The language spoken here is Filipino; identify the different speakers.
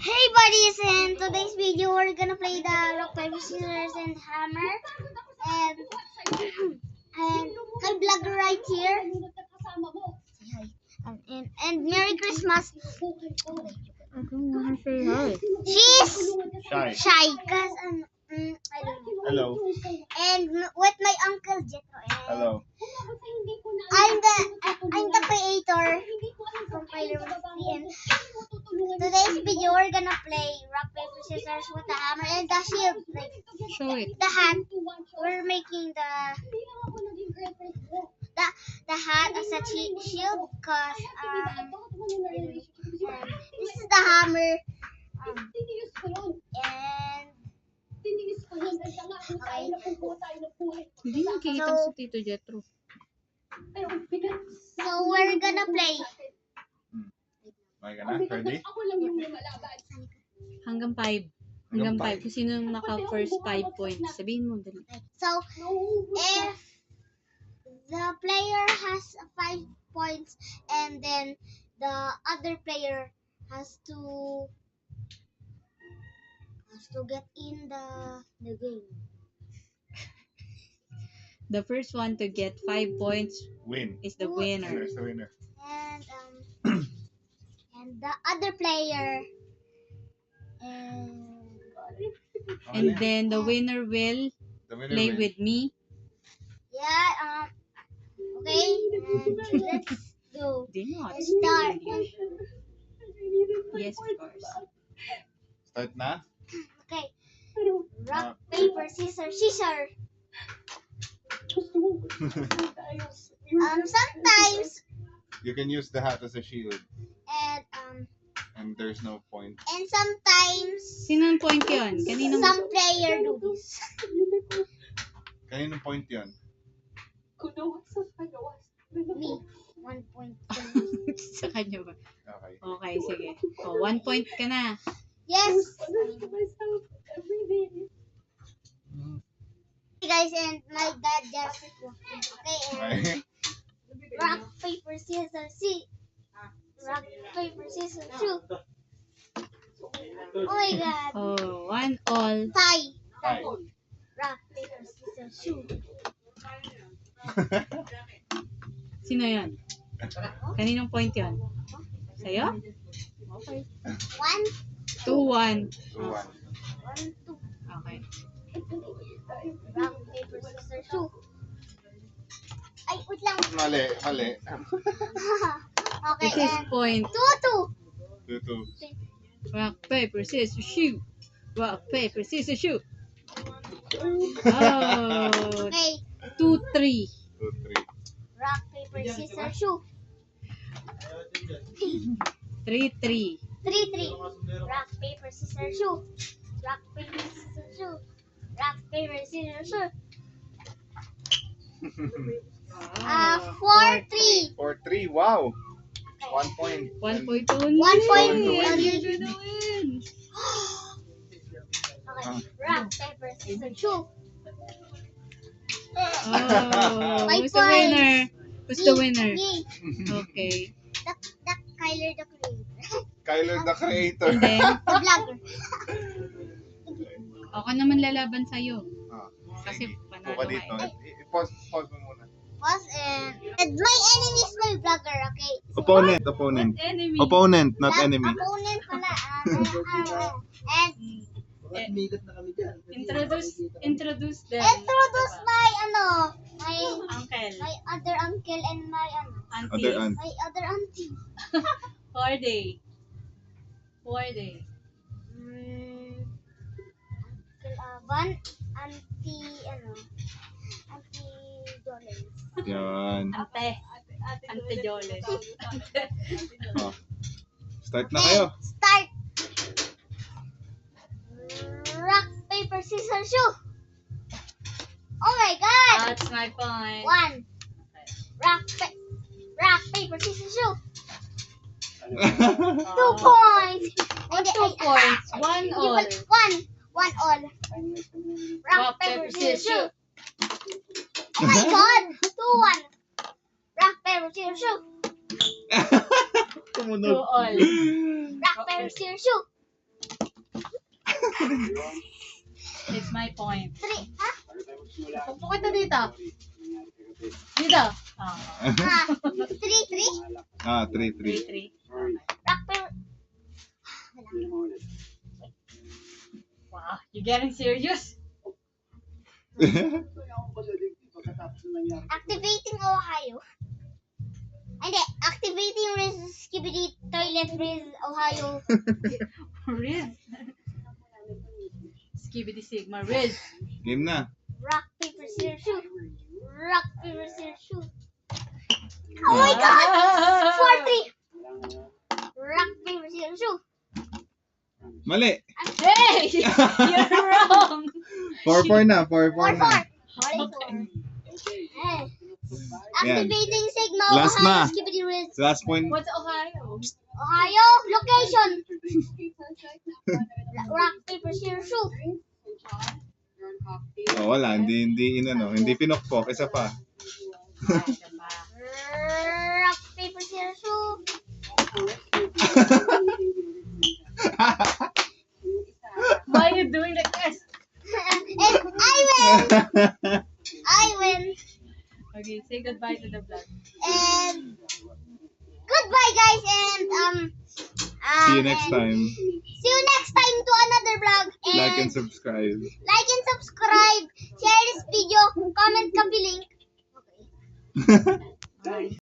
Speaker 1: Hey buddies, in today's video we're gonna play the rock, paper, scissors, and hammer. And my vlogger right here. Say hi. And Merry Christmas.
Speaker 2: I don't want to say hi.
Speaker 1: She's
Speaker 3: Shy.
Speaker 1: shy because I don't know.
Speaker 3: Hello.
Speaker 1: And with my uncle Jetro. And
Speaker 3: Hello.
Speaker 1: I'm the creator from Pilot and today's video we're gonna play rock, paper, scissors with the hammer and the shield. Like
Speaker 2: Show it.
Speaker 1: the hat. We're making the hat as a shield because this is the hammer and okay.
Speaker 2: Hindi nakikita si Tito Jetro.
Speaker 1: So we're gonna play.
Speaker 3: Okay ka na? Ready?
Speaker 2: Hanggang 5. Hanggang 5. Kung sino naka first 5 points. Sabihin mo dali.
Speaker 1: So if the player has 5 points and then the other player has to get in the game.
Speaker 2: The first one to get 5 points
Speaker 3: Win.
Speaker 2: is the winner.
Speaker 3: Winner's the winner.
Speaker 1: And and the other player
Speaker 2: And then the winner will
Speaker 3: The winner
Speaker 2: play
Speaker 3: wins.
Speaker 2: with me.
Speaker 1: yeah okay, and let's go.
Speaker 2: Di not.
Speaker 1: Start.
Speaker 2: Yes, of course.
Speaker 3: Start na?
Speaker 1: Okay. Rock, paper, scissors, scissors. Sometimes
Speaker 3: You can use the hat as a shield.
Speaker 1: and
Speaker 3: there's no point.
Speaker 1: sometimes
Speaker 2: Sinong point yun? Kaninong
Speaker 1: some player do this.
Speaker 3: Kaninong point yun?
Speaker 1: Me, 1 point.
Speaker 2: sa kanya ba?
Speaker 3: Okay.
Speaker 2: Okay, sige. O, 1 point ka na.
Speaker 1: Yes. Hey guys, and my dad just okay. And
Speaker 3: Okay.
Speaker 1: rock, paper, scissors, rock, paper, scissors, shoot. Oh my God.
Speaker 2: Oh, 1 all.
Speaker 1: Tie.
Speaker 3: Hi.
Speaker 1: Rock, paper, scissors, shoot.
Speaker 2: Sino yun? Kaninong point yun? Sa'yo? Okay.
Speaker 1: 1,
Speaker 2: 2-1.
Speaker 3: 2-1.
Speaker 1: 1, 2.
Speaker 2: Okay.
Speaker 1: Rock, paper, scissors, shoot. Ay, wait lang.
Speaker 3: Mali.
Speaker 1: Okay,
Speaker 2: It is
Speaker 1: and
Speaker 2: point.
Speaker 1: 2,
Speaker 3: 2-2.
Speaker 2: Rock, paper, scissors, shoot. Rock, paper, scissors, shoot.
Speaker 1: 2.
Speaker 2: Oh,
Speaker 1: Okay.
Speaker 2: 2-3.
Speaker 3: 2-3.
Speaker 1: Rock, paper, scissors, shoot.
Speaker 2: 3-3.
Speaker 1: 3-3. Rock, paper, scissors, shoot. Rock, paper, scissors, shoot. Rock, paper, scissors, shoot. 4-3.
Speaker 3: 4-3. Wow. 1 point.
Speaker 2: 1 point only.
Speaker 1: 1 point
Speaker 2: You're
Speaker 1: only.
Speaker 2: gonna win.
Speaker 1: Okay. Rock, paper, scissors, shoot.
Speaker 2: Oh,
Speaker 1: 5
Speaker 2: who's the winner? Who's the
Speaker 1: Me,
Speaker 2: winner?
Speaker 1: Me.
Speaker 2: Okay.
Speaker 1: The Kyler the creator.
Speaker 3: Kyler the creator.
Speaker 2: And then,
Speaker 1: The vlogger.
Speaker 2: ako naman lalaban sa'yo.
Speaker 3: Ah,
Speaker 2: Kasi
Speaker 3: sige.
Speaker 2: panalo
Speaker 3: Buka
Speaker 2: ka
Speaker 3: dito.
Speaker 2: eh.
Speaker 3: I-pause mo muna.
Speaker 1: Was and my enemy is my vlogger, okay? So,
Speaker 3: Opponent.
Speaker 2: Enemy.
Speaker 3: Opponent, not
Speaker 1: that
Speaker 3: enemy.
Speaker 1: Opponent pala. And
Speaker 2: Introduce them.
Speaker 1: introduce my
Speaker 2: Uncle.
Speaker 1: my other uncle and my
Speaker 2: Auntie.
Speaker 3: Other aunt.
Speaker 1: my other auntie.
Speaker 2: Who are they? Who are they?
Speaker 1: Uncle Avan, auntie auntie Jolens.
Speaker 3: Yan.
Speaker 2: Ante Joles.
Speaker 3: Oh. Start na kayo.
Speaker 1: Start. Rock, paper, scissors, shoot. Oh my God.
Speaker 2: That's my point.
Speaker 1: 1. Rock, paper, scissors, shoot. 2 points.
Speaker 2: What 2 points? 1 all.
Speaker 1: 1 all. Rock, paper, scissors, shoot. Oh my God. 2-1. Rock, paper, scissors, shoot.
Speaker 3: Kumunod.
Speaker 2: 2 all.
Speaker 1: Rock, paper, scissors, shoot.
Speaker 2: It's my point.
Speaker 1: 3. Ha?
Speaker 2: Upo kita dito. Dito. Ah.
Speaker 1: 3.
Speaker 3: Ah, 3-3.
Speaker 2: 3-3.
Speaker 1: Rock, paper.
Speaker 2: Wow, you getting serious?
Speaker 1: Activating Ohio. Hindi, activating Skibidi Toilet Riz Ohio.
Speaker 2: Riz. Skibidi Sigma Riz.
Speaker 3: Game na.
Speaker 1: Rock, paper, scissors, shoot. Rock, paper, scissors, shoot. Oh my god! 4-3. Rock, paper, scissors, shoot.
Speaker 3: Mali.
Speaker 2: Hey! You're wrong!
Speaker 3: 4-4 na. 4-4
Speaker 1: 4-4.
Speaker 3: na.
Speaker 1: Eh. Activating Sigma
Speaker 3: Last
Speaker 1: Ohio
Speaker 3: na.
Speaker 1: Skibidi Riz.
Speaker 3: Last point.
Speaker 2: What's Ohio?
Speaker 1: Ohio, location. Rock, paper, scissors, shoot.
Speaker 3: Oh, wala. Hindi pinukpok. Isa pa.
Speaker 1: Rock, paper, scissors, shoot.
Speaker 2: Why are you doing like this?
Speaker 1: And I win. I win.
Speaker 2: Okay, say goodbye to the vlog.
Speaker 1: And goodbye, guys. And
Speaker 3: See you next time.
Speaker 1: See you next time to another vlog. And
Speaker 3: Like and subscribe.
Speaker 1: like and subscribe. Share this video. Comment copy link. Okay.
Speaker 2: Bye.